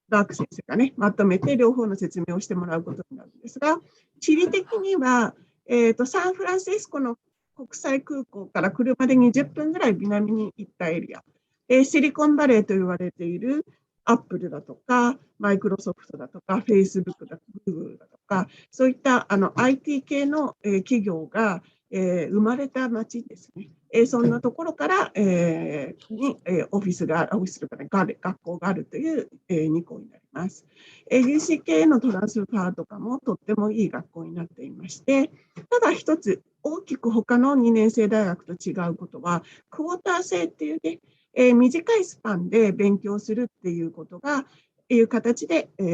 ダーク先生がね、まとめて両方の説明をしてもらうことになるんですが、地理的には、サンフランシスコの国際空港から車で20分ぐらい南に行ったエリア、シリコンバレーと言われているアップルだとか、マイクロソフトだとか、フェイスブックだとか、グーグルだとか、そういったIT 系の企業が生まれた街ですね。そんなところから、にオフィスとか、ね、学校があるという2校になります。UCK のトランスファーとかもとってもいい学校になっていまして、ただ一つ大きく他の2年生大学と違うことは、クォーター制っていうね、短いスパンで勉強するっていうことが、いう形で、な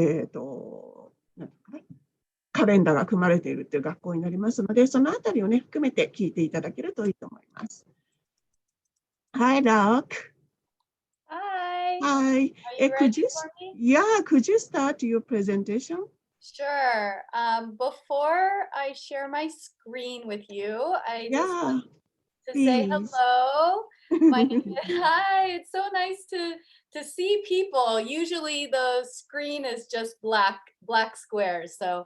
んかなカレンダーが組まれているという学校になりますので、そのあたりをね、含めて聞いていただけるといいと思います。Hi, Doc. Hi. Hi. Could you start your presentation? Sure. Before I share my screen with you, I just want to say hello. My name is, hi, it's so nice to see people. Usually the screen is just black squares. So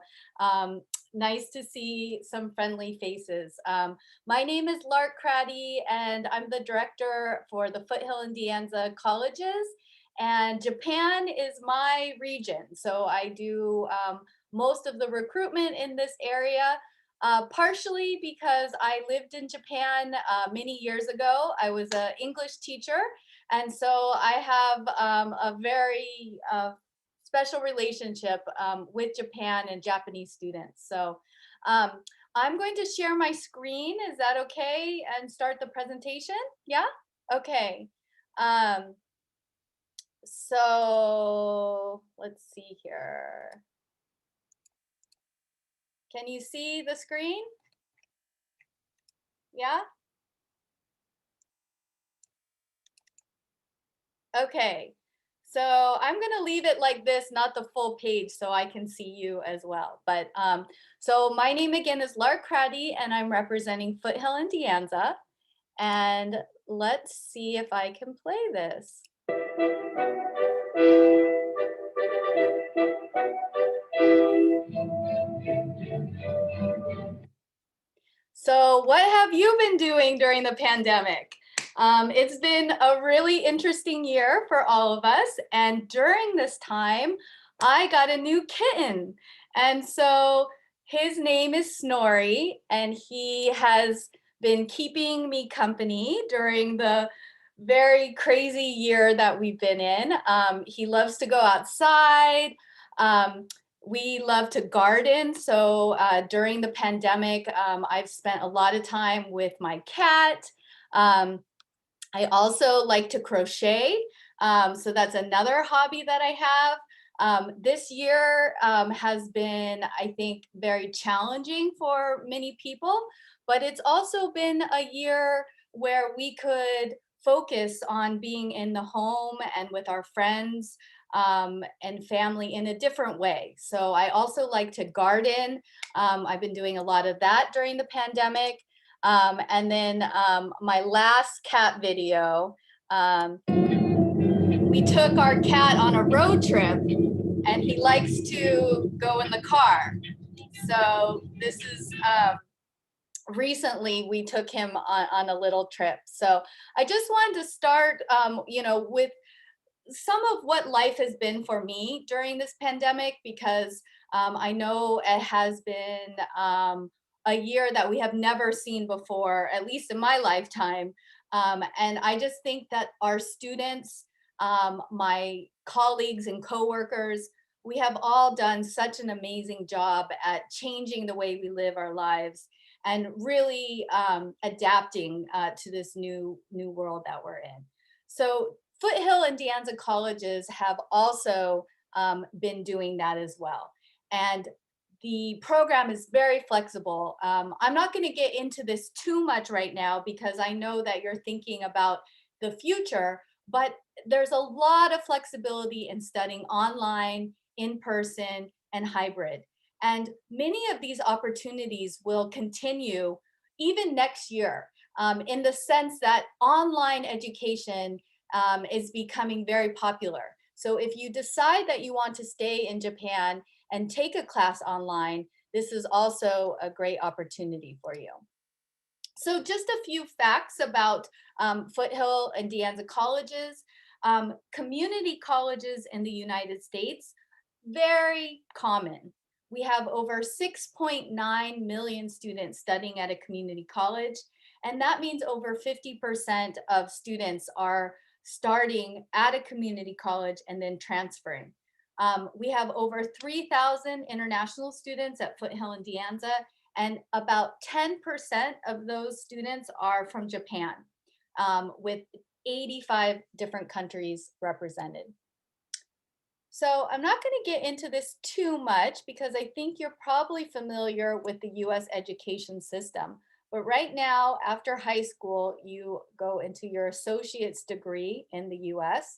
nice to see some friendly faces. My name is Lark Craddy, and I'm the director for the Foothill and De Anza colleges. And Japan is my region. So I do most of the recruitment in this area. Partially because I lived in Japan many years ago. I was an English teacher, and so I have a very special relationship with Japan and Japanese students. So I'm going to share my screen. Is that okay? And start the presentation? Yeah? Okay. So let's see here. Can you see the screen? Yeah? Okay, so I'm gonna leave it like this, not the full page, so I can see you as well. But so my name again is Lark Craddy, and I'm representing Foothill and De Anza. And let's see if I can play this. So what have you been doing during the pandemic? It's been a really interesting year for all of us. And during this time, I got a new kitten. And so his name is Snorri, and he has been keeping me company during the very crazy year that we've been in. He loves to go outside. We love to garden. So during the pandemic, I've spent a lot of time with my cat. I also like to crochet. So that's another hobby that I have. This year has been, I think, very challenging for many people, but it's also been a year where we could focus on being in the home and with our friends and family in a different way. So I also like to garden. I've been doing a lot of that during the pandemic. And then my last cat video, we took our cat on a road trip, and he likes to go in the car. So this is recently we took him on a little trip. So I just wanted to start, with some of what life has been for me during this pandemic, because I know it has been a year that we have never seen before, at least in my lifetime. And I just think that our students, my colleagues and coworkers, we have all done such an amazing job at changing the way we live our lives and really adapting to this new world that we're in. So Foothill and De Anza colleges have also been doing that as well. And the program is very flexible. I'm not going to get into this too much right now because I know that you're thinking about the future, but there's a lot of flexibility in studying online, in person, and hybrid. And many of these opportunities will continue even next year in the sense that online education is becoming very popular. So if you decide that you want to stay in Japan and take a class online, this is also a great opportunity for you. So just a few facts about Foothill and De Anza colleges. Community colleges in the United States, very common. We have over 6.9 million students studying at a community college, and that means over 50% of students are starting at a community college and then transferring. We have over 3,000 international students at Foothill and De Anza, and about 10% of those students are from Japan, with 85 different countries represented. So I'm not going to get into this too much because I think you're probably familiar with the US education system. But right now, after high school, you go into your associate's degree in the US,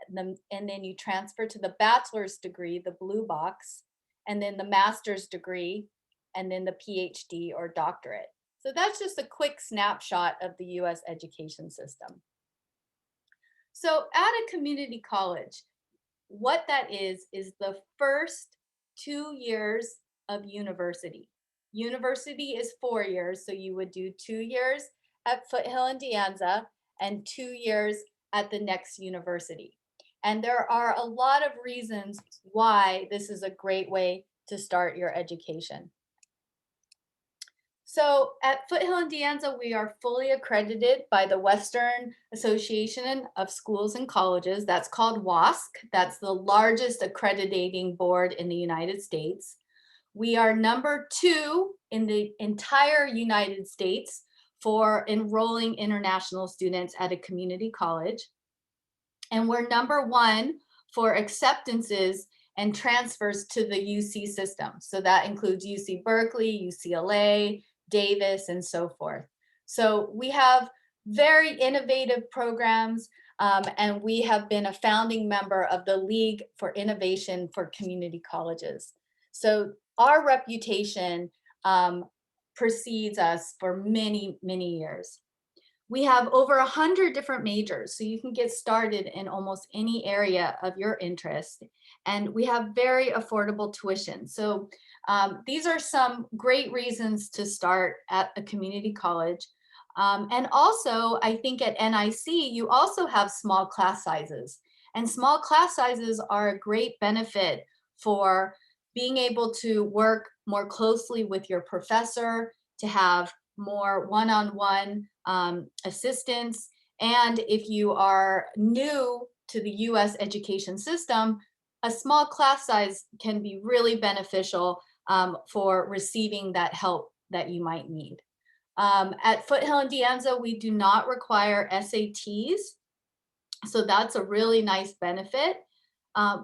and then you transfer to the bachelor's degree, the blue box, and then the master's degree, and then the PhD or doctorate. So that's just a quick snapshot of the US education system. So at a community college, what that is the first 2 years of university. University is 4 years, so you would do 2 years at Foothill and De Anza and 2 years at the next university. And there are a lot of reasons why this is a great way to start your education. So at Foothill and De Anza, we are fully accredited by the Western Association of Schools and Colleges. That's called WASC. That's the largest accrediting board in the United States. We are number 2 in the entire United States for enrolling international students at a community college. And we're number 1 for acceptances and transfers to the UC system. So that includes UC Berkeley, UCLA, Davis, and so forth. So we have very innovative programs, and we have been a founding member of the League for Innovation for Community Colleges. So our reputation precedes us for many, many years. We have over 100 different majors, so you can get started in almost any area of your interest. And we have very affordable tuition. So these are some great reasons to start at a community college. And also, I think at NIC, you also have small class sizes. And small class sizes are a great benefit for being able to work more closely with your professor, to have more one-on-one assistance. And if you are new to the US education system, a small class size can be really beneficial for receiving that help that you might need. At Foothill and De Anza, we do not require SATs. So that's a really nice benefit.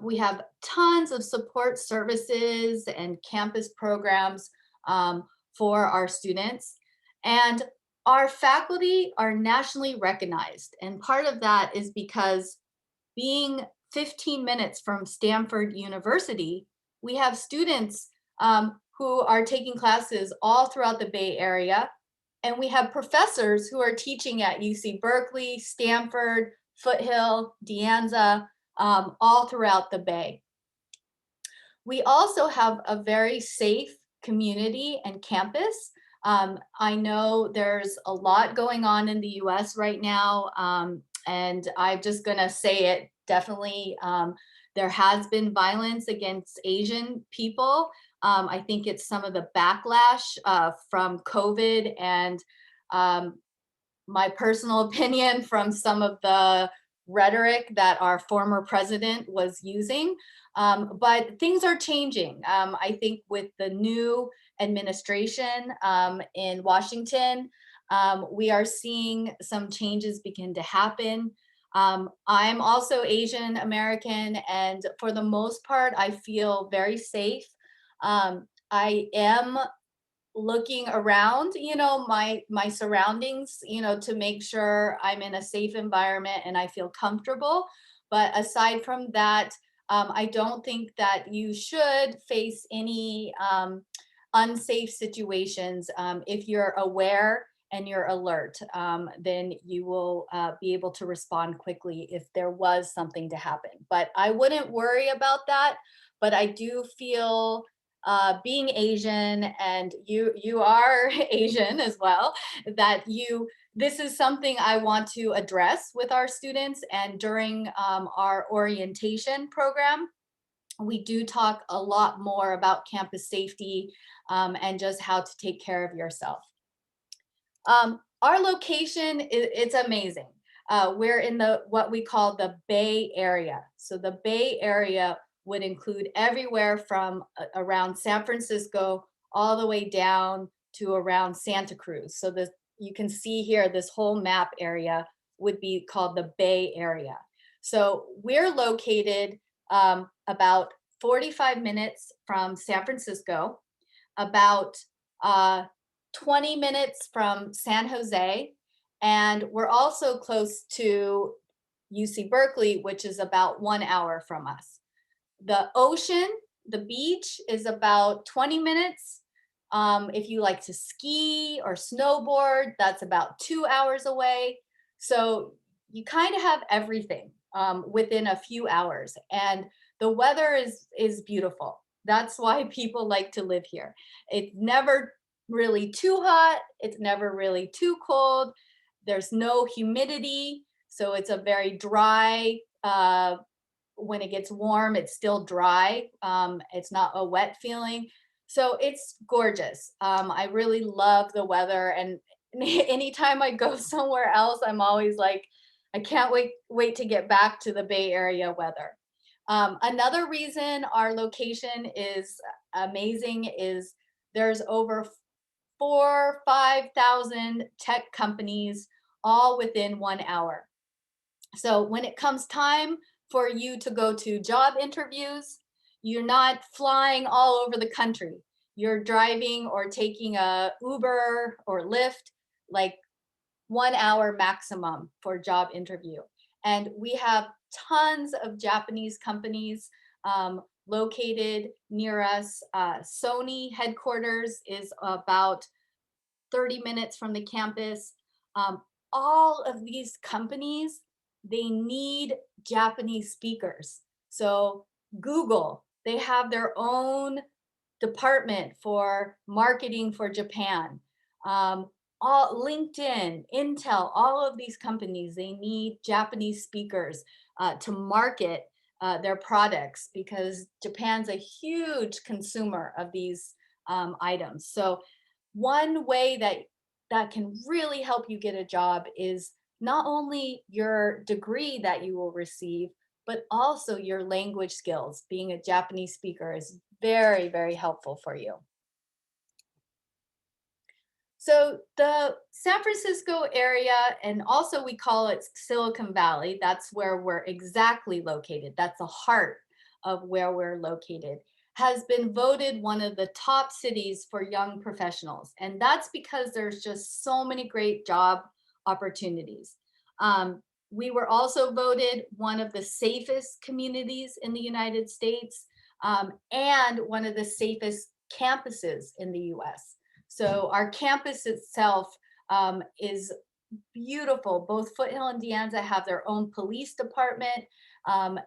We have tons of support services and campus programs for our students. And our faculty are nationally recognized. And part of that is because being 15 minutes from Stanford University, we have students who are taking classes all throughout the Bay Area. And we have professors who are teaching at UC Berkeley, Stanford, Foothill, De Anza, all throughout the Bay. We also have a very safe community and campus. I know there's a lot going on in the US right now, and I'm just gonna say it, definitely there has been violence against Asian people. I think it's some of the backlash from COVID and my personal opinion from some of the rhetoric that our former president was using. But things are changing. I think with the new administration in Washington, we are seeing some changes begin to happen. I'm also Asian American, and for the most part, I feel very safe. I am looking around, my surroundings, to make sure I'm in a safe environment and I feel comfortable. But aside from that, I don't think that you should face any unsafe situations if you're aware and you're alert, then you will be able to respond quickly if there was something to happen. But I wouldn't worry about that. But I do feel being Asian, and you are Asian as well, that this is something I want to address with our students. And during our orientation program, we do talk a lot more about campus safety and just how to take care of yourself. Our location, it's amazing. We're in what we call the Bay Area. So the Bay Area would include everywhere from around San Francisco all the way down to around Santa Cruz. So you can see here, this whole map area would be called the Bay Area. So we're located about 45 minutes from San Francisco, about 20 minutes from San Jose, and we're also close to UC Berkeley, which is about 1 hour from us. The ocean, the beach, is about 20 minutes. If you like to ski or snowboard, that's about 2 hours away. So you kind of have everything within a few hours, and the weather is beautiful. That's why people like to live here. It's never really too hot. It's never really too cold. There's no humidity. So it's a very dry, when it gets warm, it's still dry. It's not a wet feeling. So it's gorgeous. I really love the weather. And anytime I go somewhere else, I'm always like, I can't wait to get back to the Bay Area weather. Another reason our location is amazing is there's over 5,000 tech companies all within 1 hour. So when it comes time for you to go to job interviews, you're not flying all over the country. You're driving or taking a Uber or Lyft, like 1 hour maximum for job interview. And we have tons of Japanese companies located near us. Sony headquarters is about 30 minutes from the campus. All of these companies, they need Japanese speakers. So Google, they have their own department for marketing for Japan. LinkedIn, Intel, all of these companies, they need Japanese speakers to market their products, because Japan's a huge consumer of these items. So one way that can really help you get a job is not only your degree that you will receive, but also your language skills. Being a Japanese speaker is very, very helpful for you. So the San Francisco area, and also we call it Silicon Valley, that's where we're exactly located. That's the heart of where we're located, has been voted one of the top cities for young professionals. And that's because there's just so many great job opportunities. We were also voted one of the safest communities in the United States, and one of the safest campuses in the US. So our campus itself is beautiful. Both Foothill and De Anza have their own police department.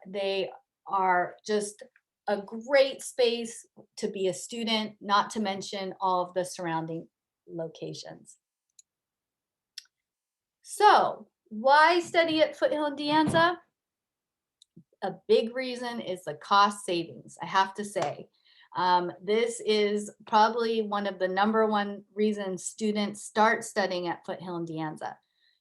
They are just a great space to be a student, not to mention all of the surrounding locations. So why study at Foothill and De Anza? A big reason is the cost savings, I have to say. This is probably one of the #1 reasons students start studying at Foothill and De Anza.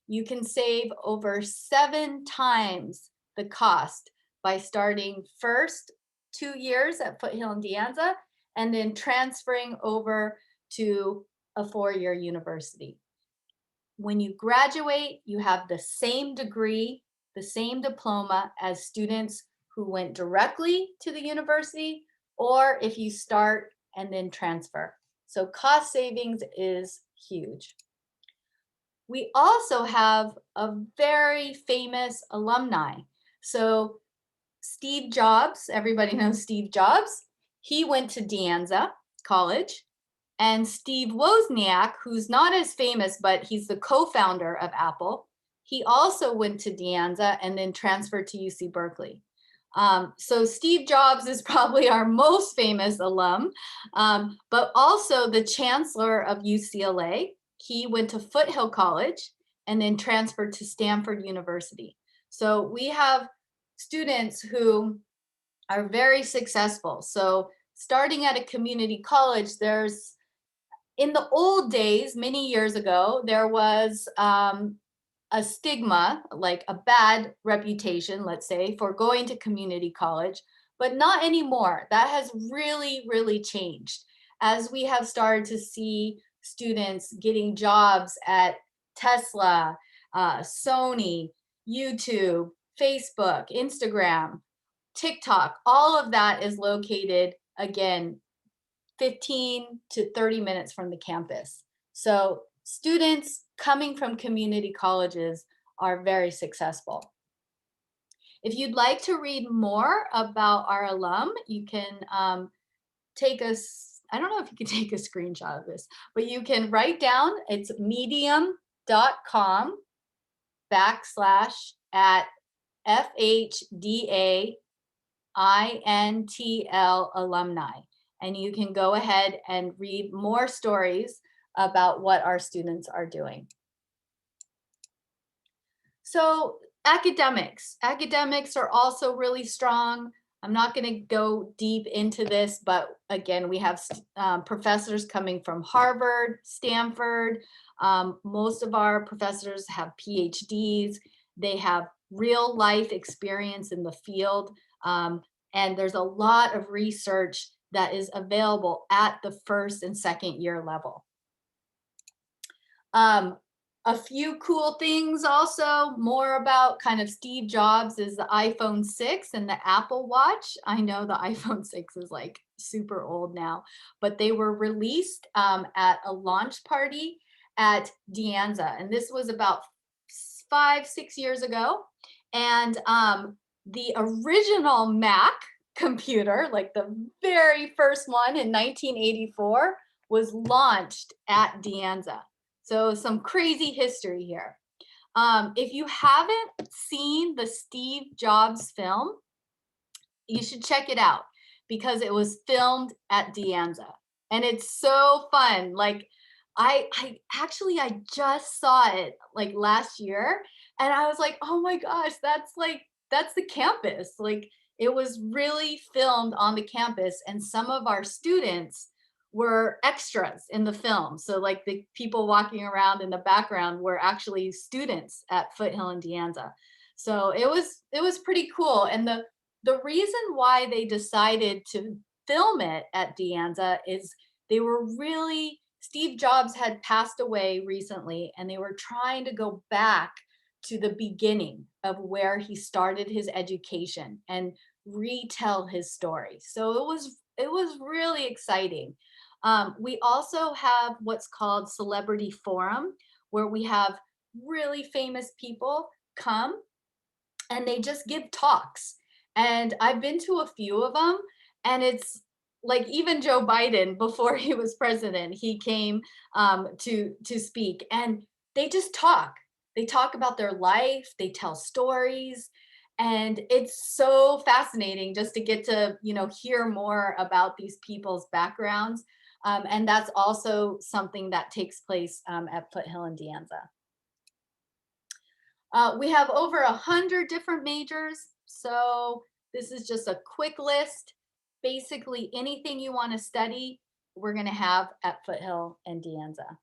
You can save over 7 times the cost by starting first 2 years at Foothill and De Anza and then transferring over to a 4-year university. When you graduate, you have the same degree, the same diploma as students who went directly to the university, or if you start and then transfer. So cost savings is huge. We also have a very famous alumni. So Steve Jobs, everybody knows Steve Jobs. He went to De Anza College, And Steve Wozniak, who's not as famous, but he's the co-founder of Apple, he also went to De Anza and then transferred to UC Berkeley. So Steve Jobs is probably our most famous alum, but also the chancellor of UCLA. He went to Foothill College and then transferred to Stanford University. So we have students who are very successful. So starting at a community college, in the old days, many years ago, there was a stigma, like a bad reputation, let's say, for going to community college, but not anymore. That has really, really changed as we have started to see students getting jobs at Tesla, Sony, YouTube, Facebook, Instagram, TikTok. All of that is located, again, 15 to 30 minutes from the campus. So students coming from community colleges are very successful. If you'd like to read more about our alum, you can take a, I don't know if you can take a screenshot of this, but you can write down, it's medium.com/at FHDA INTL alumni. And you can go ahead and read more stories about what our students are doing. So academics are also really strong. I'm not going to go deep into this, but again, we have professors coming from Harvard, Stanford. Most of our professors have PhDs. They have real life experience in the field. And there's a lot of research that is available at the first and second year level. A few cool things also, more about kind of Steve Jobs is the iPhone 6 and the Apple Watch. I know the iPhone 6 is like super old now, but they were released at a launch party at De Anza. And this was about 5-6 years ago. And the original Mac computer, like the very first one in 1984, was launched at De Anza. So some crazy history here. If you haven't seen the Steve Jobs film, you should check it out because it was filmed at De Anza. And it's so fun. Like I just saw it like last year and I was like, oh my gosh, that's the campus. Like it was really filmed on the campus and some of our students were extras in the film. So like the people walking around in the background were actually students at Foothill and De Anza. So it was pretty cool. And the reason why they decided to film it at De Anza is they were really, Steve Jobs had passed away recently and they were trying to go back to the beginning of where he started his education and retell his story. So it was really exciting. We also have what's called Celebrity Forum, where we have really famous people come and they just give talks. And I've been to a few of them, and it's like even Joe Biden, before he was president, he came to speak, and they just talk. They talk about their life, they tell stories, and it's so fascinating just to get to hear more about these people's backgrounds. And that's also something that takes place at Foothill and De Anza. We have over 100 different majors. So this is just a quick list. Basically anything you want to study, we're going to have at Foothill and De Anza.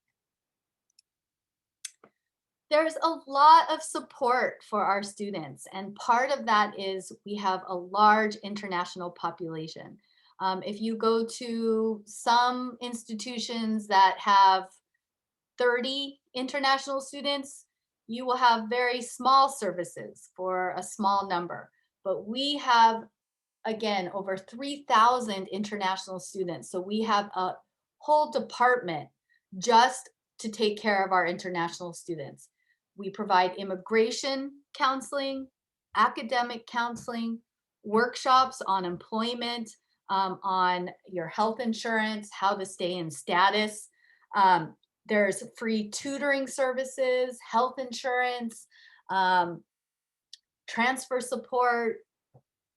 There's a lot of support for our students. And part of that is we have a large international population. If you go to some institutions that have 30 international students, you will have very small services for a small number. But we have, again, over 3,000 international students. So we have a whole department just to take care of our international students. We provide immigration counseling, academic counseling, workshops on employment, on your health insurance, how to stay in status. There's free tutoring services, health insurance, transfer support,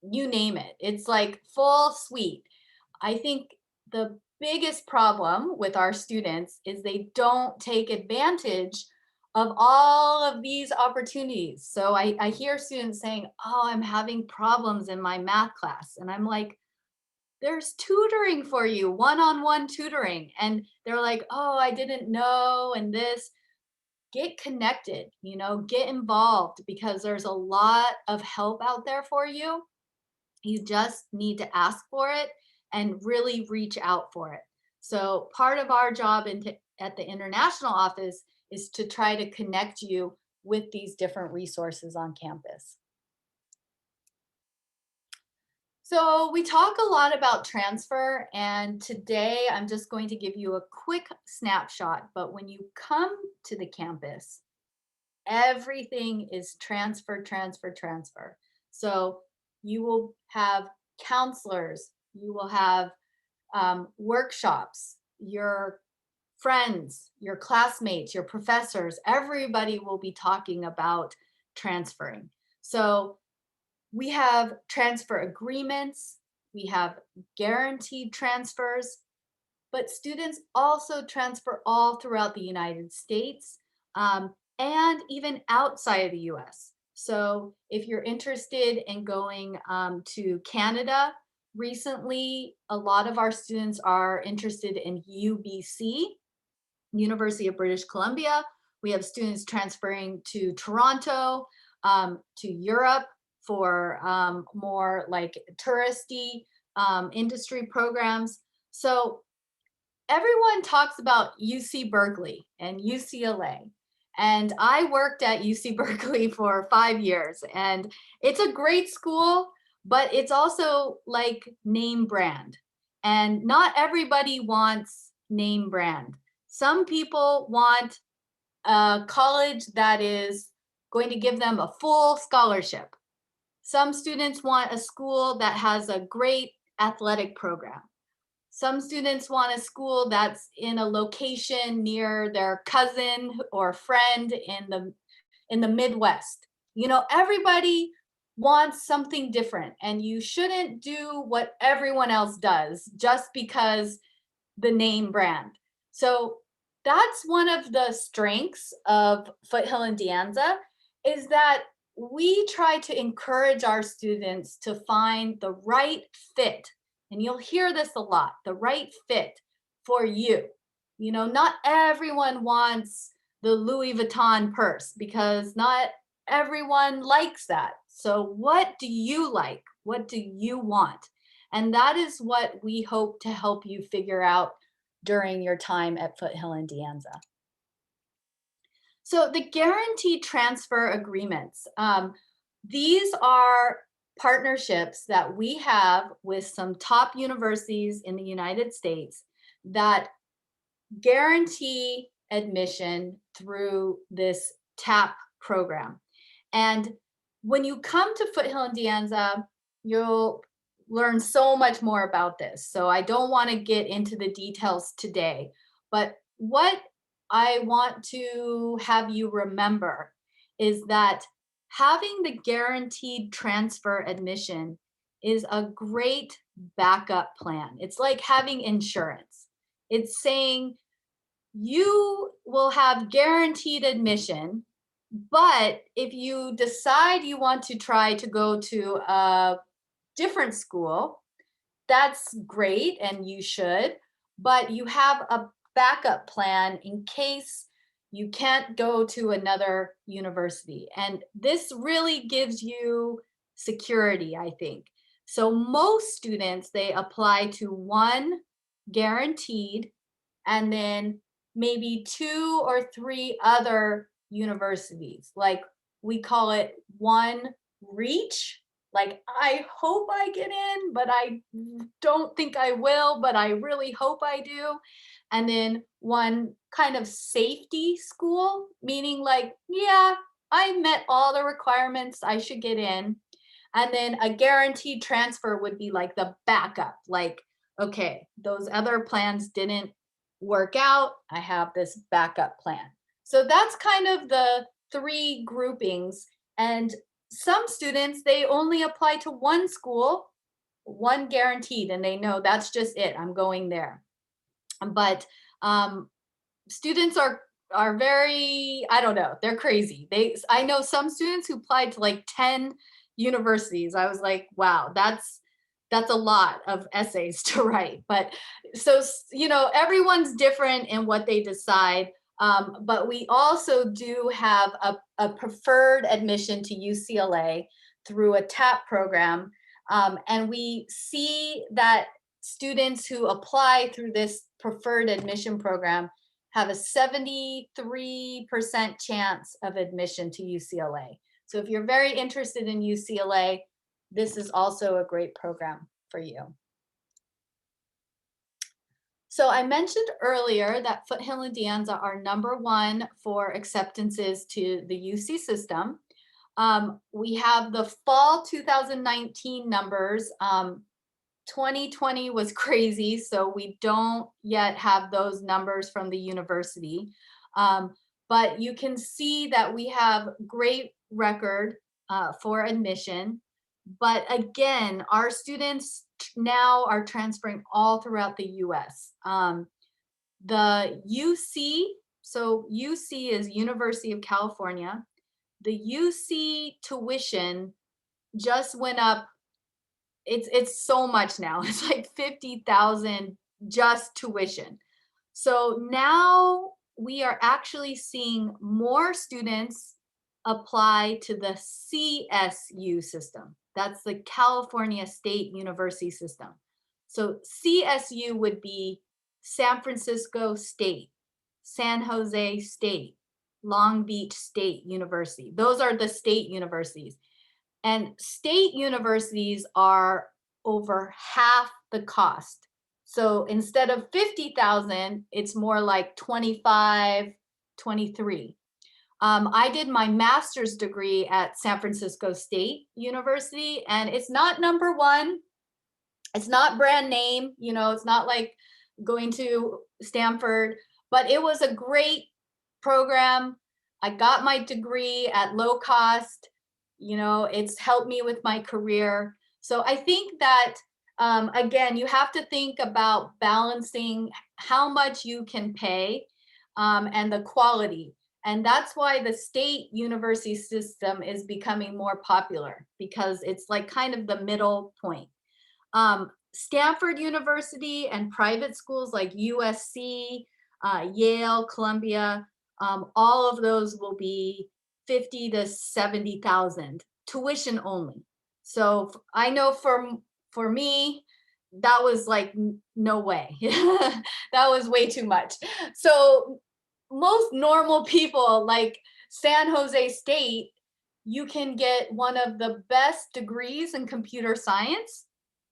you name it. It's like full suite. I think the biggest problem with our students is they don't take advantage of all of these opportunities. So I hear students saying, oh, I'm having problems in my math class. And I'm like, there's tutoring for you, one-on-one tutoring. And they're like, oh, I didn't know, and this. Get connected, get involved, because there's a lot of help out there for you. You just need to ask for it and really reach out for it. So part of our job at the international office is to try to connect you with these different resources on campus. So we talk a lot about transfer, and today I'm just going to give you a quick snapshot. But when you come to the campus, everything is transfer, transfer, transfer. So you will have counselors, you will have workshops, your friends, your classmates, your professors, everybody will be talking about transferring. So we have transfer agreements, we have guaranteed transfers, but students also transfer all throughout the United States and even outside of the US. So if you're interested in going to Canada, recently, a lot of our students are interested in UBC, University of British Columbia. We have students transferring to Toronto, to Europe for more like touristy industry programs. So everyone talks about UC Berkeley and UCLA. And I worked at UC Berkeley for 5 years, and it's a great school, but it's also like name brand. And not everybody wants name brand. Some people want a college that is going to give them a full scholarship. Some students want a school that has a great athletic program. Some students want a school that's in a location near their cousin or friend in the Midwest. Everybody wants something different, and you shouldn't do what everyone else does just because the name brand. So that's one of the strengths of Foothill and De Anza, is that we try to encourage our students to find the right fit. And you'll hear this a lot, the right fit for you. Not everyone wants the Louis Vuitton purse, because not everyone likes that. So what do you like? What do you want? And that is what we hope to help you figure out during your time at Foothill and De Anza. So the guaranteed transfer agreements, these are partnerships that we have with some top universities in the United States that guarantee admission through this TAP program. And when you come to Foothill and De Anza, you'll learn so much more about this. So I don't want to get into the details today, but what I want to have you remember is that having the guaranteed transfer admission is a great backup plan. It's like having insurance. It's saying you will have guaranteed admission, but if you decide you want to try to go to a different school, that's great and you should, but you have a backup plan in case you can't go to another university. And this really gives you security, I think. So most students, they apply to one guaranteed and then maybe 2 or 3 other universities. Like we call it one reach. Like, I hope I get in, but I don't think I will, but I really hope I do. And then one kind of safety school, meaning like, yeah, I met all the requirements, I should get in. And then a guaranteed transfer would be like the backup, like, okay, those other plans didn't work out. I have this backup plan. So that's kind of the 3 groupings. And some students, they only apply to one school, one guaranteed, and they know that's just it. I'm going there. But students are very, I don't know, they're crazy. I know some students who applied to like 10 universities. I was like, wow, that's a lot of essays to write. But so, everyone's different in what they decide. But we also do have a preferred admission to UCLA through a TAP program. And we see that students who apply through this preferred admission program have a 73% chance of admission to UCLA. So if you're very interested in UCLA, this is also a great program for you. So I mentioned earlier that Foothill and De Anza are #1 for acceptances to the UC system. We have the fall 2019 numbers. 2020 was crazy, so we don't yet have those numbers from the university. But you can see that we have great record for admission. But again, our students now are transferring all throughout the US. The UC, so UC is University of California. The UC tuition just went up. It's so much now. It's like 50,000 just tuition. So now we are actually seeing more students apply to the CSU system. That's the California State University system. So CSU would be San Francisco State, San Jose State, Long Beach State University. Those are the state universities. And state universities are over half the cost. So instead of 50,000, it's more like 25, 23. I did my master's degree at San Francisco State University, and it's not #1. It's not brand name, it's not like going to Stanford, but it was a great program. I got my degree at low cost. It's helped me with my career. So I think that, again, you have to think about balancing how much you can pay and the quality. And that's why the state university system is becoming more popular, because it's like kind of the middle point. Stanford University and private schools like USC, Yale, Columbia, all of those will be 50 to 70,000 tuition only. So I know for me, that was like, no way. That was way too much. So most normal people, like San Jose State, you can get one of the best degrees in computer science,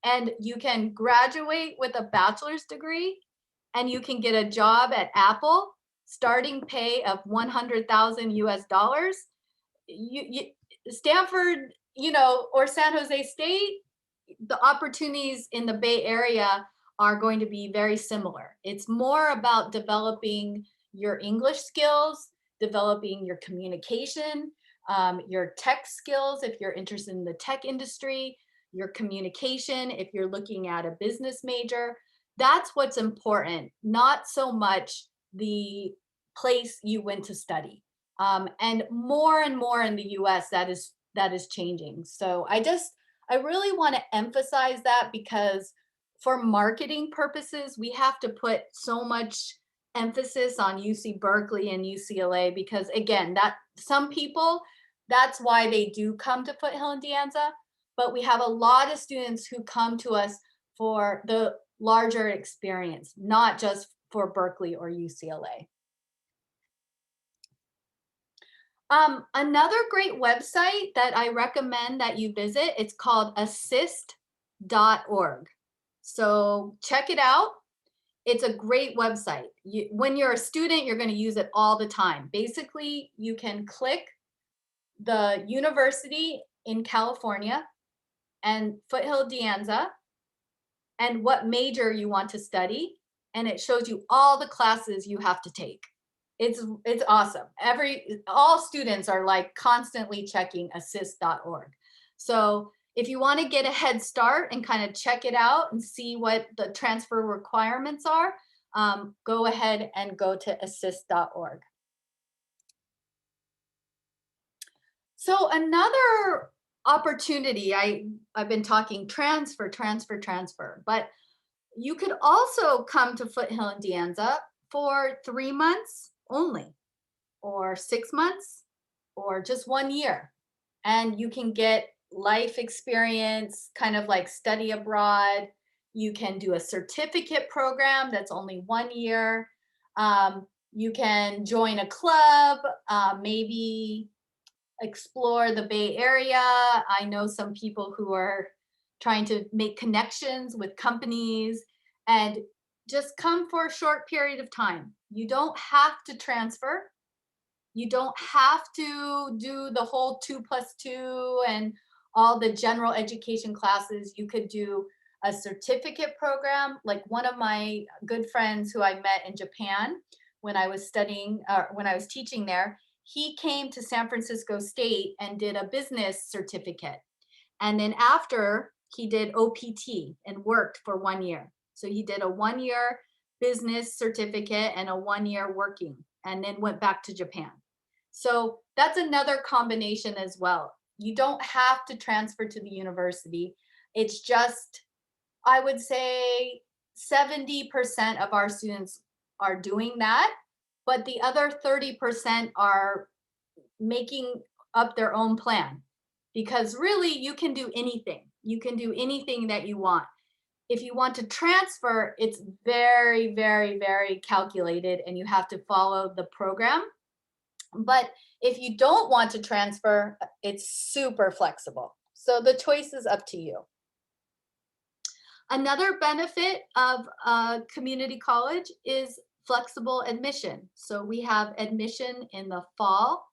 and you can graduate with a bachelor's degree, and you can get a job at Apple, starting pay of 100,000 US dollars. Stanford, or San Jose State, the opportunities in the Bay Area are going to be very similar. It's more about developing your English skills, developing your communication, your tech skills if you're interested in the tech industry, your communication if you're looking at a business major. That's what's important, not so much the place you went to study. And more in the US, that is changing. So I really want to emphasize that, because for marketing purposes, we have to put so much emphasis on UC Berkeley and UCLA, because again, that some people, that's why they do come to Foothill and De Anza, but we have a lot of students who come to us for the larger experience, not just for Berkeley or UCLA. Another great website that I recommend that you visit, it's called assist.org. So check it out. It's a great website. When you're a student, you're going to use it all the time. Basically, you can click the university in California, and Foothill De Anza and what major you want to study. And it shows you all the classes you have to take. It's awesome. All students are like constantly checking assist.org. So if you want to get a head start and kind of check it out and see what the transfer requirements are, go ahead and go to assist.org. So another opportunity, I've been talking transfer, but you could also come to Foothill and De Anza for 3 months only, or 6 months, or just 1 year. And you can get life experience, kind of like study abroad. You can do a certificate program that's only 1 year. You can join a club, maybe explore the Bay Area. I know some people who are trying to make connections with companies, and just come for a short period of time. You don't have to transfer. You don't have to do the whole 2+2 and all the general education classes. You could do a certificate program. Like one of my good friends who I met in Japan when I was teaching there, he came to San Francisco State and did a business certificate. And then after, he did OPT and worked for 1 year. So he did a 1 year business certificate and a 1 year working, and then went back to Japan. So that's another combination as well. You don't have to transfer to the university. It's just, I would say 70% of our students are doing that, but the other 30% are making up their own plan, because really you can do anything. You can do anything that you want. If you want to transfer, it's very, very, very calculated and you have to follow the program. But if you don't want to transfer, it's super flexible. So the choice is up to you. Another benefit of community college is flexible admission. So we have admission in the fall,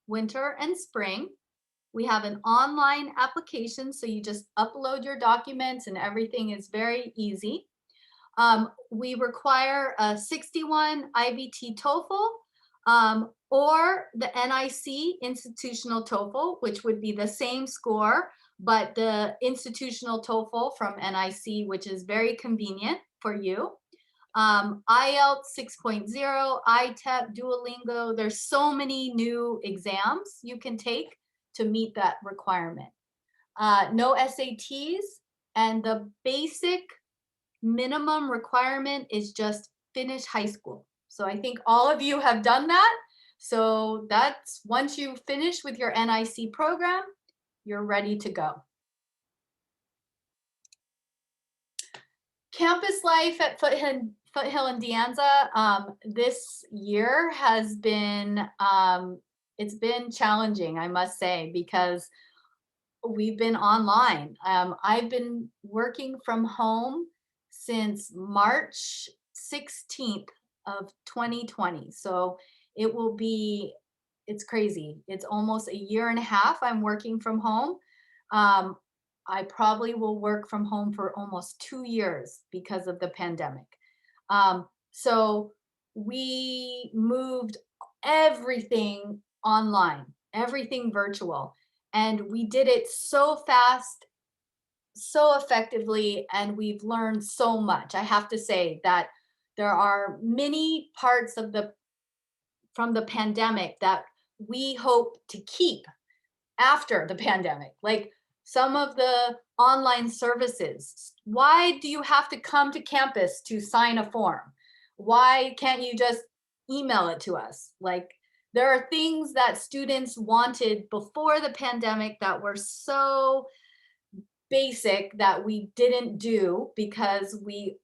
winter, and spring. We have an online application, so you just upload your documents and everything is very easy. We require a 61 IBT TOEFL or the NIC institutional TOEFL, which would be the same score, but the institutional TOEFL from NIC, which is very convenient for you. IELTS 6.0, ITEP, Duolingo. There's so many new exams you can take to meet that requirement. No SATs, and the basic minimum requirement is just finish high school. So I think all of you have done that. So that's, once you finish with your NIC program, you're ready to go. Campus life at Foothill and De Anza this year has been, it's been challenging, I must say, because we've been online. I've been working from home since March 16th of 2020. So it will be, it's crazy. It's almost 1.5 years I'm working from home. I probably will work from home for almost 2 years because of the pandemic. So we moved everything online, everything virtual. And we did it so fast, so effectively, and we've learned so much. I have to say that there are many parts of from the pandemic that we hope to keep after the pandemic, like some of the online services. Why do you have to come to campus to sign a form? Why can't you just email it to us? Like, there are things that students wanted before the pandemic that were so basic that we didn't do because we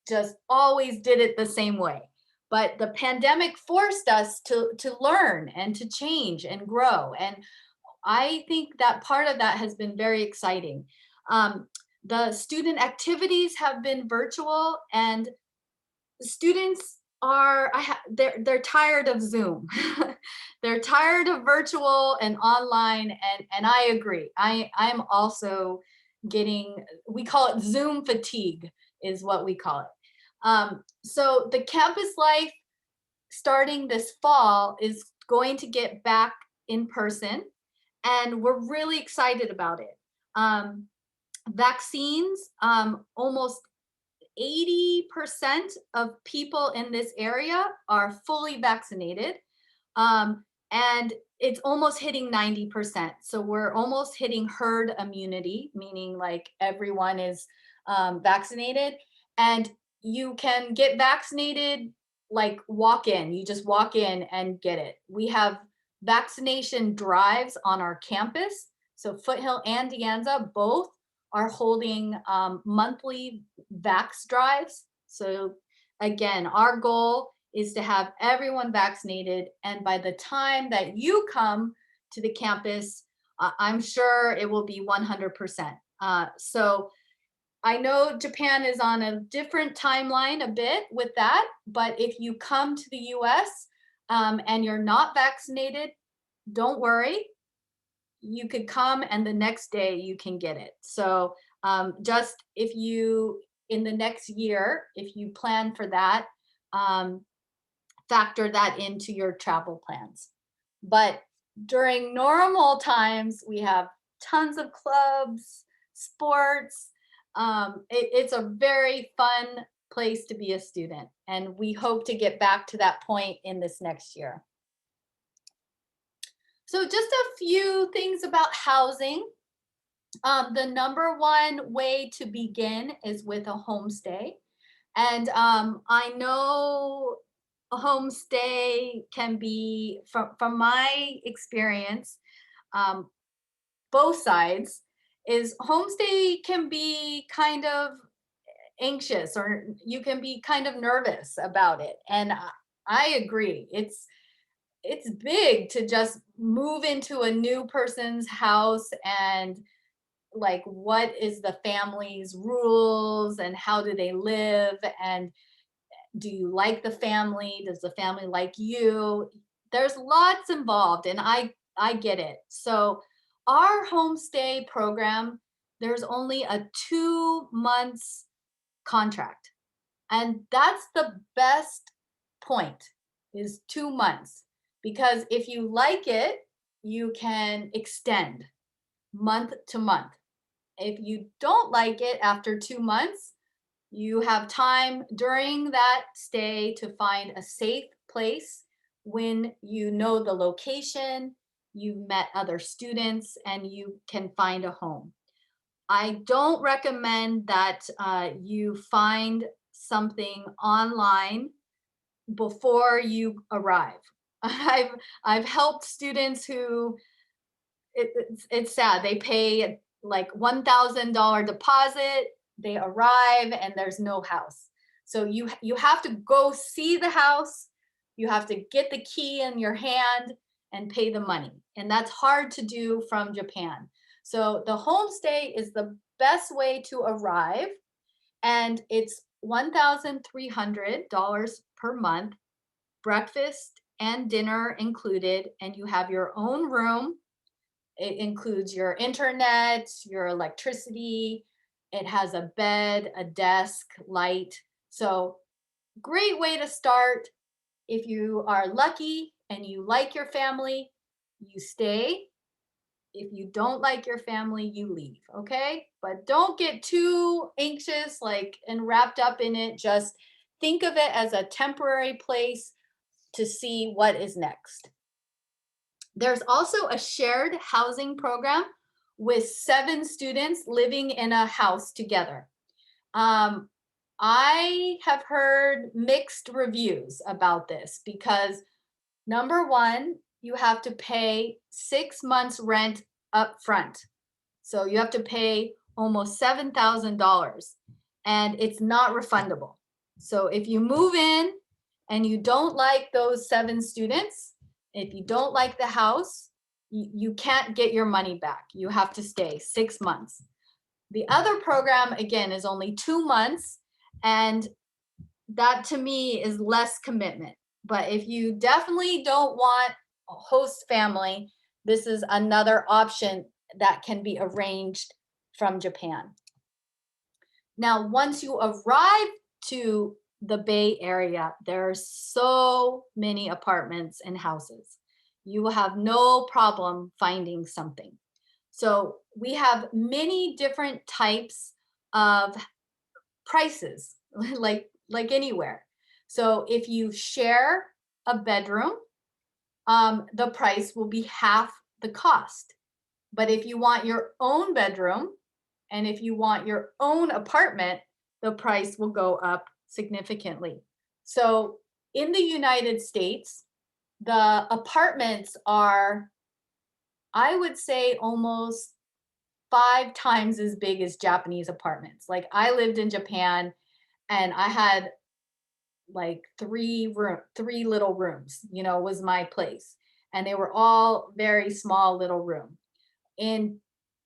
just always did it the same way. But the pandemic forced us to learn and to change and grow. And I think that part of that has been very exciting. The student activities have been virtual, and students are, they're tired of Zoom. They're tired of virtual and online, and I agree. I'm also we call it Zoom fatigue is what we call it. So the campus life starting this fall is going to get back in person, and we're really excited about it. Vaccines, almost 80% of people in this area are fully vaccinated. And it's almost hitting 90%. So we're almost hitting herd immunity, meaning like everyone is vaccinated. And you can get vaccinated, like walk in. You just walk in and get it. We have vaccination drives on our campus. So Foothill and De Anza both are holding monthly vax drives. So again, our goal is to have everyone vaccinated. And by the time that you come to the campus, I'm sure it will be 100%. So I know Japan is on a different timeline a bit with that, but if you come to the US and you're not vaccinated, don't worry. You could come and the next day you can get it. So just if you, in the next year, if you plan for that, factor that into your travel plans. But during normal times, we have tons of clubs, sports. It's a very fun place to be a student. And we hope to get back to that point in this next year. So just a few things about housing. The number one way to begin is with a homestay. And I know a homestay can be, from my experience, both sides, is homestay can be kind of anxious, or you can be kind of nervous about it. And I agree. It's big to just move into a new person's house, and like, what is the family's rules and how do they live, and do you like the family? Does the family like you? There's lots involved, and I get it. So our homestay program, there's only a 2 months contract. And that's the best point, is 2 months. Because if you like it, you can extend month to month. If you don't like it after 2 months, you have time during that stay to find a safe place when you know the location, you've met other students, and you can find a home. I don't recommend that you find something online before you arrive. I've helped students who, it's sad, they pay like $1,000 deposit, they arrive and there's no house. So you have to go see the house, you have to get the key in your hand and pay the money. And that's hard to do from Japan. So the homestay is the best way to arrive, and it's $1,300 per month, breakfast and dinner included, and you have your own room. It includes your internet, your electricity. It has a bed, a desk, light. So great way to start. If you are lucky and you like your family, you stay. If you don't like your family, you leave, okay? But don't get too anxious and wrapped up in it. Just think of it as a temporary place to see what is next. There's also a shared housing program with 7 students living in a house together. I have heard mixed reviews about this because, number one, you have to pay 6 months rent up front. So you have to pay almost $7,000, and it's not refundable. So if you move in and you don't like those 7 students, if you don't like the house, you can't get your money back. You have to stay 6 months. The other program, again, is only 2 months, and that to me is less commitment. But if you definitely don't want a host family, this is another option that can be arranged from Japan. Now, once you arrive to the Bay Area, there are so many apartments and houses. You will have no problem finding something. So we have many different types of prices, like anywhere. So if you share a bedroom, the price will be half the cost. But if you want your own bedroom, and if you want your own apartment, the price will go up significantly. So in the United States, the apartments are, I would say, almost 5 times as big as Japanese apartments. Like I lived in Japan and I had like 3 little rooms, was my place. And they were all very small little room. In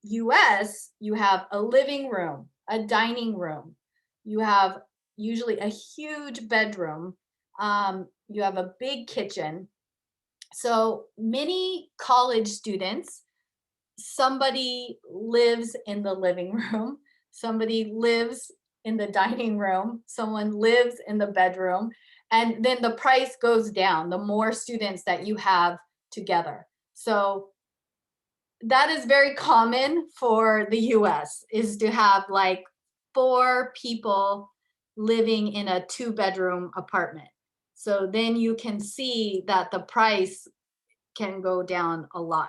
US, you have a living room, a dining room. You have usually a huge bedroom. You have a big kitchen. So many college students, somebody lives in the living room, somebody lives in the dining room, someone lives in the bedroom, and then the price goes down the more students that you have together. So that is very common for the US, is to have like 4 people living in a 2-bedroom apartment. So then you can see that the price can go down a lot.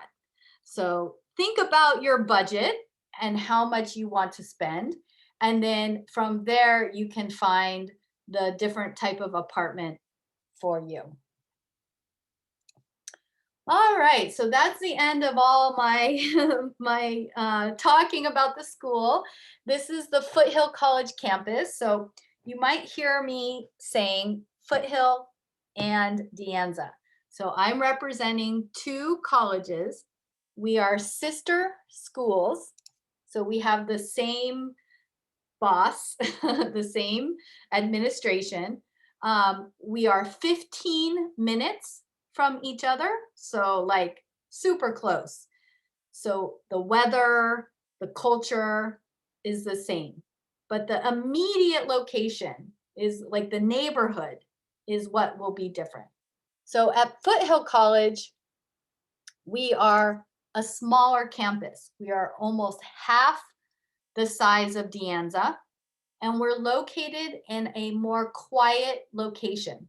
So think about your budget and how much you want to spend. And then from there, you can find the different type of apartment for you. All right, so that's the end of all my talking about the school. This is the Foothill College campus. So you might hear me saying Foothill and De Anza. So I'm representing 2 colleges. We are sister schools. So we have the same boss, the same administration. We are 15 minutes from each other, so like super close. So the weather, the culture is the same, but the immediate location is like the neighborhood is what will be different. So at Foothill College, we are a smaller campus. We are almost half the size of De Anza, and we're located in a more quiet location.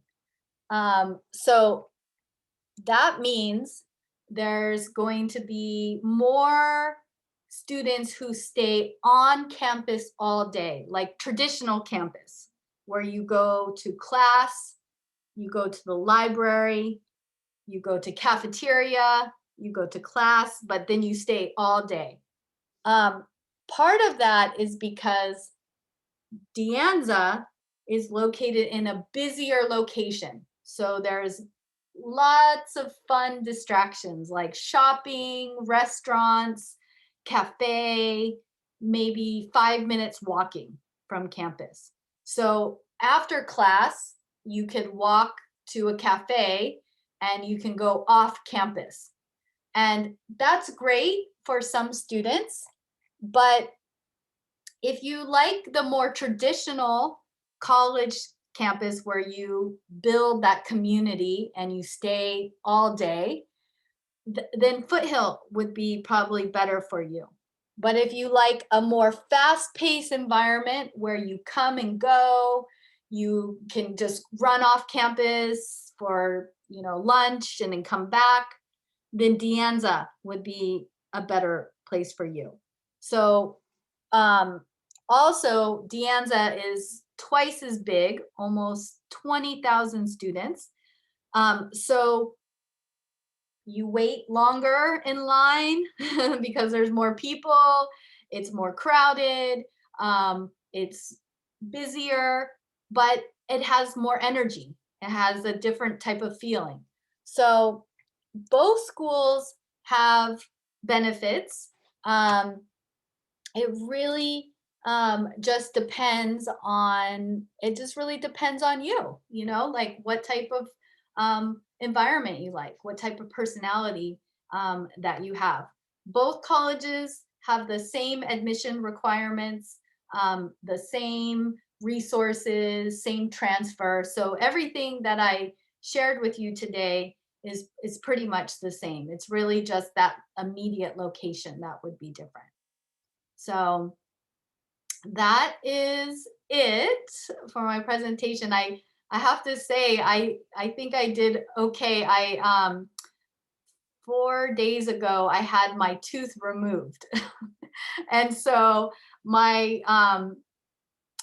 So that means there's going to be more students who stay on campus all day, like traditional campus, where you go to class, you go to the library, you go to cafeteria, you go to class, but then you stay all day. Part of that is because De Anza is located in a busier location. So there's lots of fun distractions like shopping, restaurants, cafe, maybe 5 minutes walking from campus. So after class, you could walk to a cafe and you can go off campus. And that's great for some students, but if you like the more traditional college campus where you build that community and you stay all day, then Foothill would be probably better for you. But if you like a more fast-paced environment where you come and go, you can just run off campus for lunch and then come back, then De Anza would be a better place for you. So also, De Anza is twice as big, almost 20,000 students. So you wait longer in line because there's more people, it's more crowded, it's busier, but it has more energy. It has a different type of feeling. So both schools have benefits. It really just depends on, you, like what type of environment you like, what type of personality that you have. Both colleges have the same admission requirements, the same resources, same transfer. So everything that I shared with you today is pretty much the same. It's really just that immediate location that would be different. So that is it for my presentation. I have to say, I think I did okay. 4 days ago, I had my tooth removed. And so my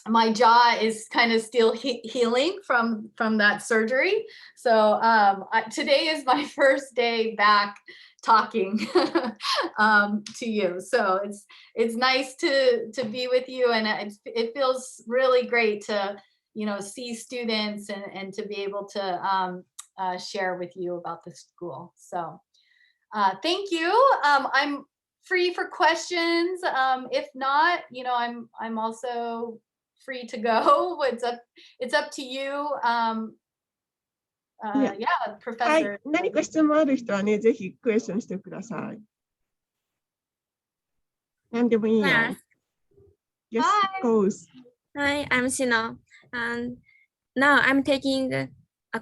my jaw is kind of still healing from that surgery. So today is my first day back talking to you. So it's nice to be with you, and it feels really great to see students and to be able to share with you about the school. So thank you. I'm free for questions. If not, I'm also free to go. It's up to you. Yeah. Yeah, は Professor. い。何か質問ある人はね、ぜひクエスチョンしてください。何でもいいよ。Hi. Yes, Hi. goes. Hi, I'm Shino, and now I'm taking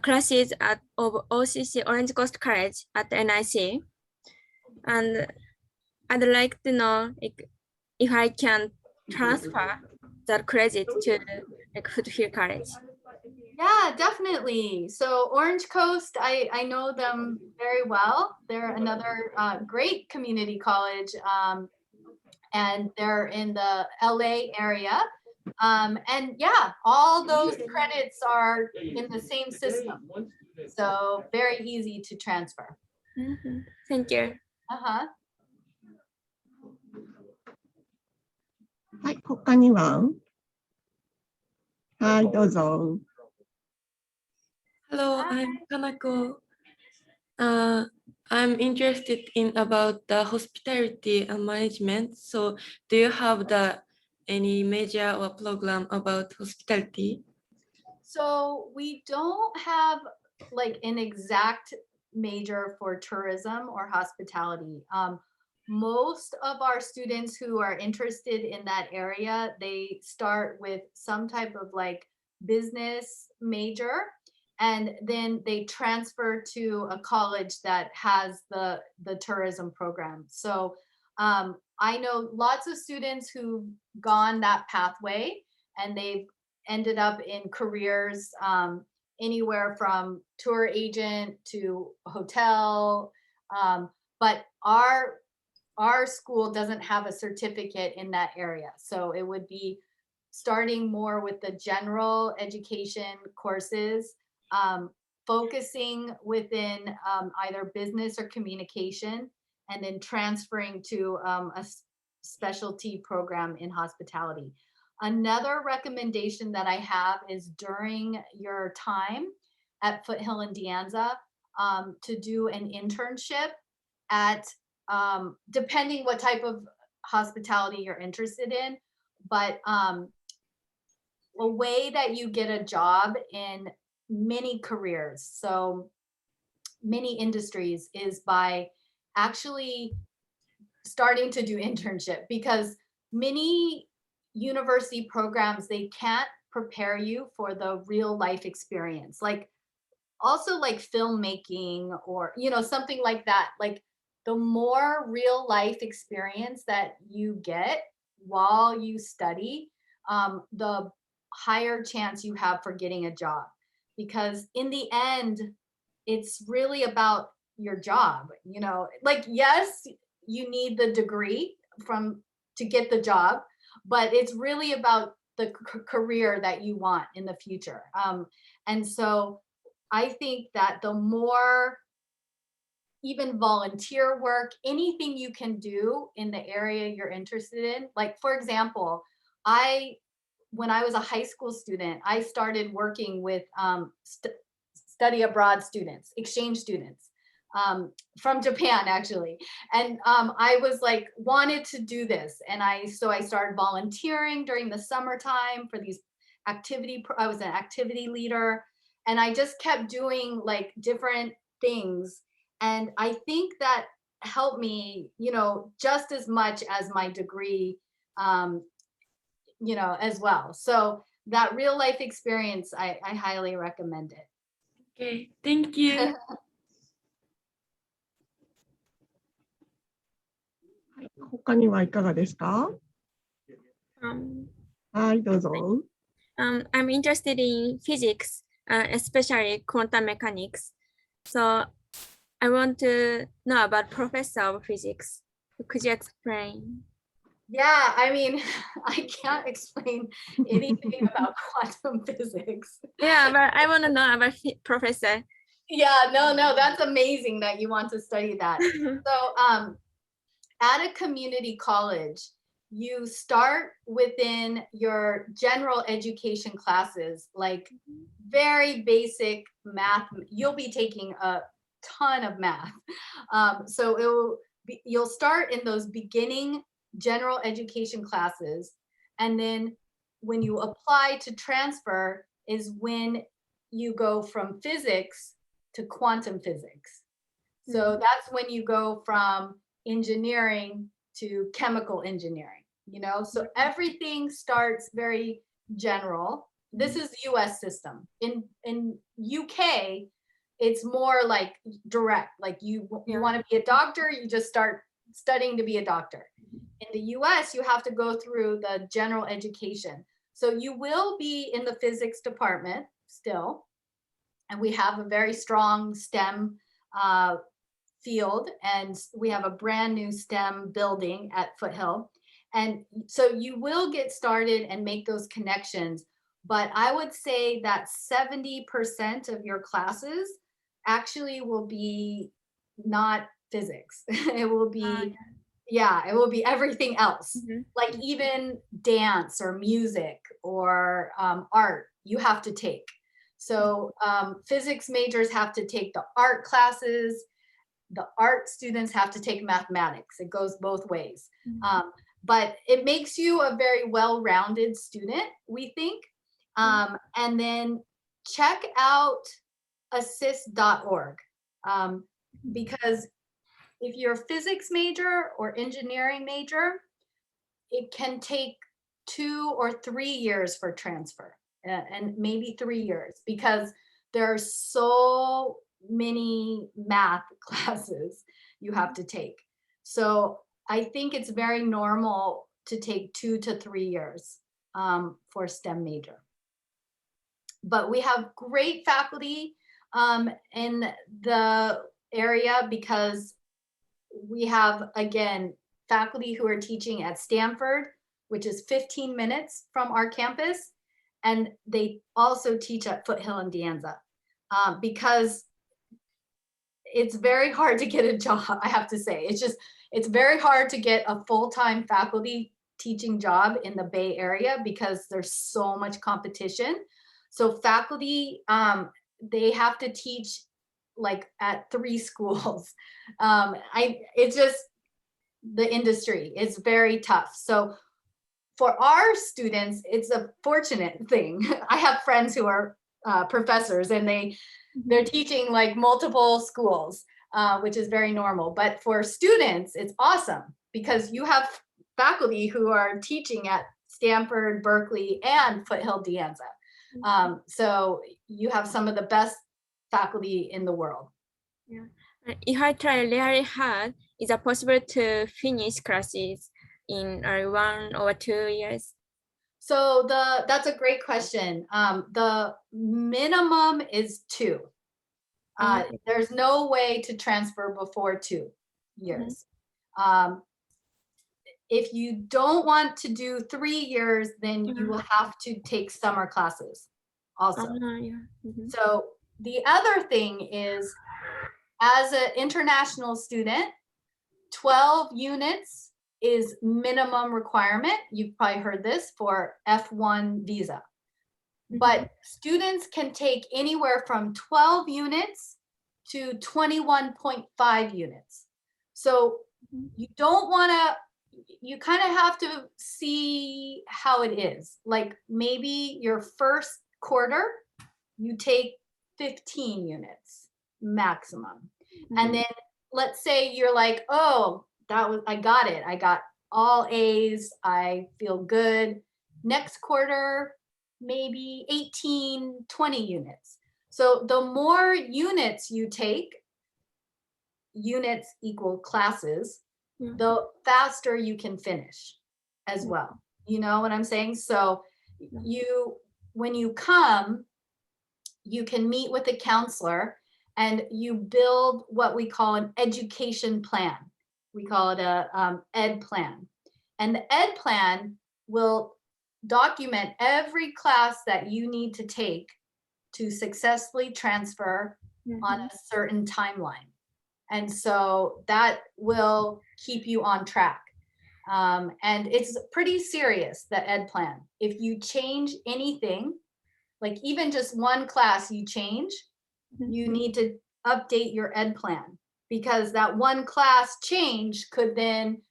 classes of OCC Orange Coast College at NIC, and I'd like to know if I can transfer that credit to Fhda College. Yeah, definitely. So Orange Coast, I know them very well. They're another great community college, and they're in the LA area. And yeah, all those credits are in the same system. So very easy to transfer. Thank you. Uh-huh. はい。他にははい、どうぞ。Hello, I'm Kanako. I'm interested in about the hospitality and management. So, do you have any major or program about hospitality? So we don't have like an exact major for tourism or hospitality. Most of our students who are interested in that area, they start with some type of like business major, and then they transfer to a college that has the tourism program. So I know lots of students who've gone that pathway, and they've ended up in careers anywhere from tour agent to hotel. But our school doesn't have a certificate in that area. So it would be starting more with the general education courses, focusing within either business or communication, and then transferring to a specialty program in hospitality. Another recommendation that I have is during your time at Foothill and De Anza, to do an internship at, depending what type of hospitality you're interested in, but a way that you get a job in many careers, so many industries, is by actually starting to do internship, because many university programs, they can't prepare you for the real life experience, like also like filmmaking or something like that. Like the more real life experience that you get while you study, the higher chance you have for getting a job, because in the end it's really about your job. Like, yes, you need the degree to get the job, but it's really about the career that you want in the future. And so I think that the more even volunteer work, anything you can do in the area you're interested in, like for example, when I was a high school student, I started working with study abroad students, exchange students, from Japan actually. And I was like, wanted to do this. And so I started volunteering during the summertime for these I was an activity leader, and I just kept doing like different things. And I think that helped me, you know, just as much as my degree, you know, as well. So that real life experience, I highly recommend it. Okay, thank you. 他にはいかがですか？ Um, はい、どうぞ。I'm interested in physics, especially quantum mechanics. So I want to know about professor of physics. Could you explain? Yeah, I mean, I can't explain anything about quantum physics. Yeah, but I want to know about professor. Yeah, no, that's amazing that you want to study that. So at a community college, you start within your general education classes, like very basic math. You'll be taking a ton of math. So you'll start in those beginning general education classes. And then when you apply to transfer is when you go from physics to quantum physics. So that's when you go from engineering to chemical engineering, you know? So everything starts very general. This is US system. In UK, it's more like direct, like you want to be a doctor, you just start studying to be a doctor. In the US, you have to go through the general education. So you will be in the physics department still. And we have a very strong STEM field, and we have a brand new STEM building at Foothill. And so you will get started and make those connections. But I would say that 70% of your classes actually will be not physics. It will be, yeah, it will be everything else. Like even dance or music or art, you have to take. So physics majors have to take the art classes. The art students have to take mathematics. It goes both ways. But it makes you a very well-rounded student, we think. And then check out assist.org because if you're a physics major or engineering major, it can take 2 or 3 years for transfer, and maybe 3 years, because there are so many math classes you have to take. So I think it's very normal to take 2 to 3 years for a STEM major. But we have great faculty in the area because we have, again, faculty who are teaching at Stanford, which is 15 minutes from our campus. And they also teach at Foothill and De Anza because it's very hard to get a job, I have to say. It's very hard to get a full-time faculty teaching job in the Bay Area because there's so much competition. So faculty, they have to teach like at 3 schools. It's just the industry. It's very tough. So for our students, it's a fortunate thing. I have friends who are professors and they're teaching like multiple schools, which is very normal. But for students, it's awesome because you have faculty who are teaching at Stanford, Berkeley, and Foothill De Anza. So you have some of the best faculty in the world. Yeah. If I try really hard, is it possible to finish classes in 1 or 2 years? So that's a great question. The minimum is 2. There's no way to transfer before 2 years. If you don't want to do 3 years, then you will have to take summer classes also. So the other thing is, as an international student, 12 units is minimum requirement. You've probably heard this for F1 visa. But students can take anywhere from 12 units to 21.5 units. So you don't want to, you kind of have to see how it is. Like maybe your first quarter, you take 15 units maximum. And then let's say you're like, oh, I got it. I got all A's. I feel good. Next quarter, maybe 18, 20 units. So the more units you take, units equal classes, the faster you can finish as well. You know what I'm saying? So when you come, you can meet with a counselor and you build what we call an education plan. We call it a ed plan. And the ed plan will document every class that you need to take to successfully transfer on a certain timeline. And so that will keep you on track. And it's pretty serious, the ed plan. If you change anything, like even just one class you change, you need to update your ed plan, because that one class change could then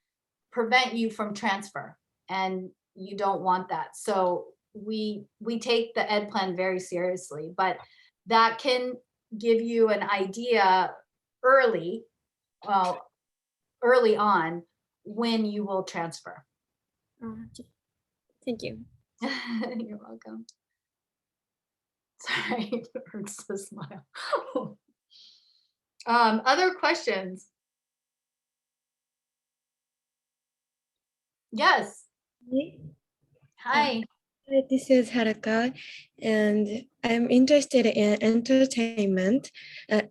prevent you from transfer, and you don't want that. So we take the ed plan very seriously, but that can give you an idea early on when you will transfer. Thank you. You're welcome. Sorry, it hurts to smile. Other questions? Yes. Hi. This is Haruka, and I'm interested in entertainment,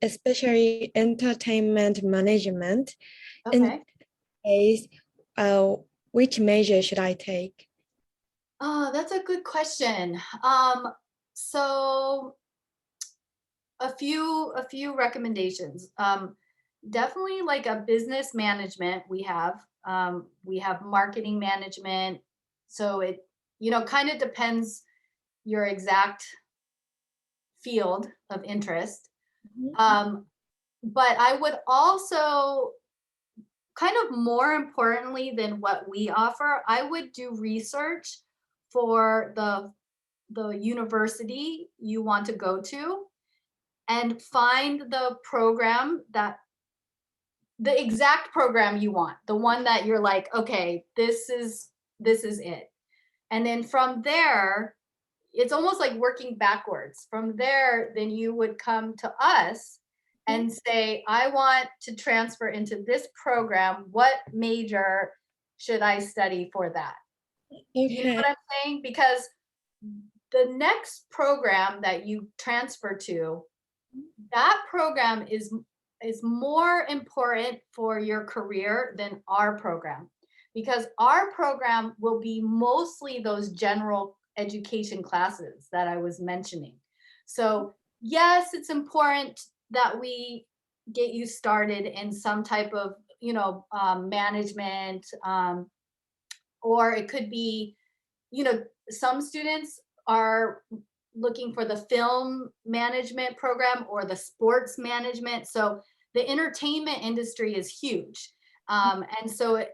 especially entertainment management. Okay. In case, which major should I take? Oh, that's a good question. So a few recommendations. Definitely like a business management we have marketing management. So it, kind of depends your exact field of interest. But I would also, kind of more importantly than what we offer, I would do research for the university you want to go to and find the program the exact program you want, the one that you're like, okay, this is it. And then from there, it's almost like working backwards. From there, then you would come to us and say, I want to transfer into this program. What major should I study for that? Okay. You know what I'm saying? Because the next program that you transfer to, that program is more important for your career than our program, because our program will be mostly those general education classes that I was mentioning. So yes, it's important that we get you started in some type of, management, or it could be, some students are looking for the film management program or the sports management. So the entertainment industry is huge. And so,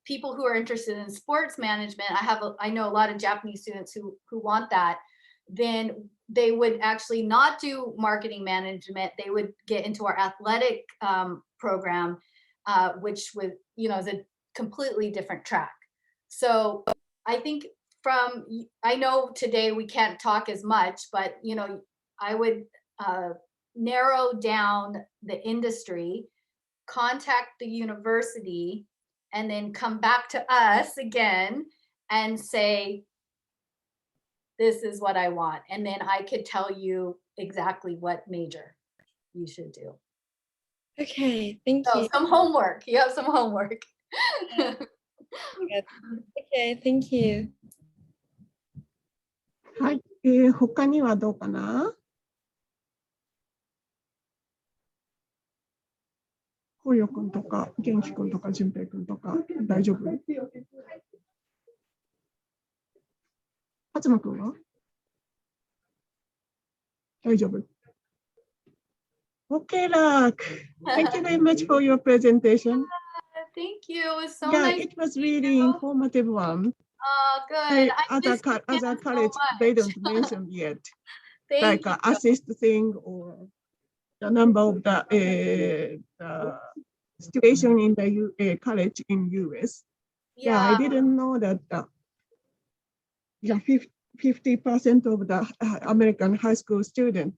people who are interested in sports management, I know a lot of Japanese students who want that, then they would actually not do marketing management. They would get into our athletic program, which would, is a completely different track. So I think I know today we can't talk as much, but, I would narrow down the industry, contact the university, and then come back to us again and say, this is what I want. And then I could tell you exactly what major you should do. Okay, thank So you. some homework. You have some homework. Okay, thank you. はい、他にはどうかな？こよくんとか、元気くんとか、淳平くんとか、大丈夫？勝間くんは？大丈夫？ Okay, luck. Thank you very much for your presentation. Thank you. It was so Yeah, nice. it was really informative one. Oh, good. Other college, they don't mention yet. Like an assist thing or the number of the situation in the college in US. Yeah, I didn't know that. Yeah, 50% of the American high school students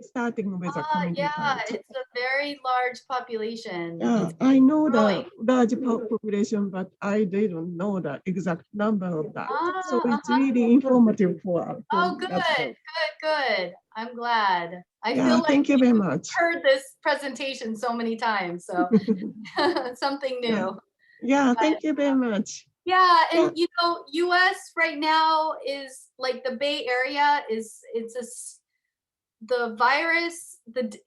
starting with a community yeah, college. it's a very large population. Yeah, It's I know growing. the large population, but I didn't know the exact number of that. So it's really informative for Oh, that good, group. good. I'm glad. I Yeah, feel like thank you very much. heard this presentation so many times, so something new. Yeah, thank you very much. Yeah, and you know, US right now is like the Bay Area is the virus,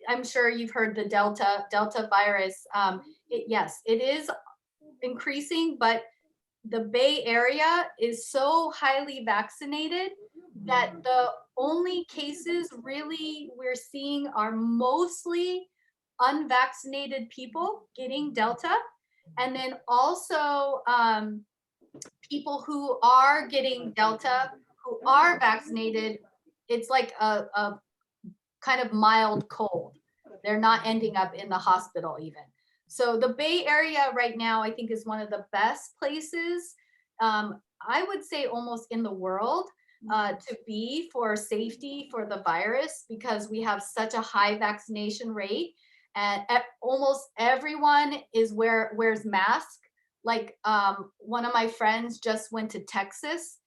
I'm sure you've heard the Delta virus. Yes, it is increasing, but the Bay Area is so highly vaccinated that the only cases really we're seeing are mostly unvaccinated people getting Delta. And then also people who are getting Delta, who are vaccinated, it's like a kind of mild cold. They're not ending up in the hospital even. So the Bay Area right now, I think, is one of the best places, I would say almost in the world, to be for safety for the virus, because we have such a high vaccination rate, and almost everyone wears masks. Like one of my friends just went to Texas.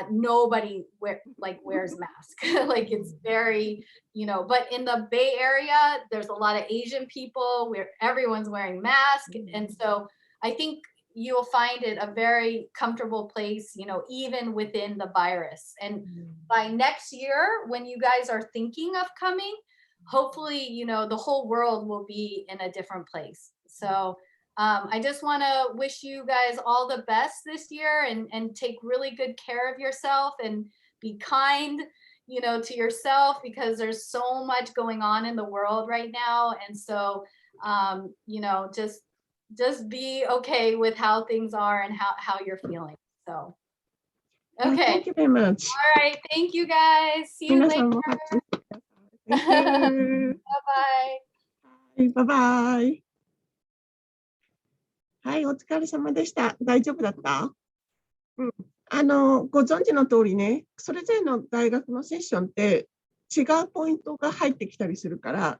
Nobody wears mask. Like it's very, you know, but in the Bay Area, there's a lot of Asian people where everyone's wearing masks. And so I think you'll find it a very comfortable place, you know, even within the virus. And by next year, when you guys are thinking of coming, hopefully, you know, the whole world will be in a different place. So I just want to wish you guys all the best this year, and take really good care of yourself and be kind, you know, to yourself, because there's so much going on in the world right now. And so, you know, just be okay with how things are and how you're feeling. So, okay. Thank you very much. All right. Thank you guys. See you later. Thank you. Bye-bye.バイバイ。はい、お疲れ様でした。大丈夫だった？ご存知の通りね、それぞれの大学のセッションって違うポイントが入ってきたりするから、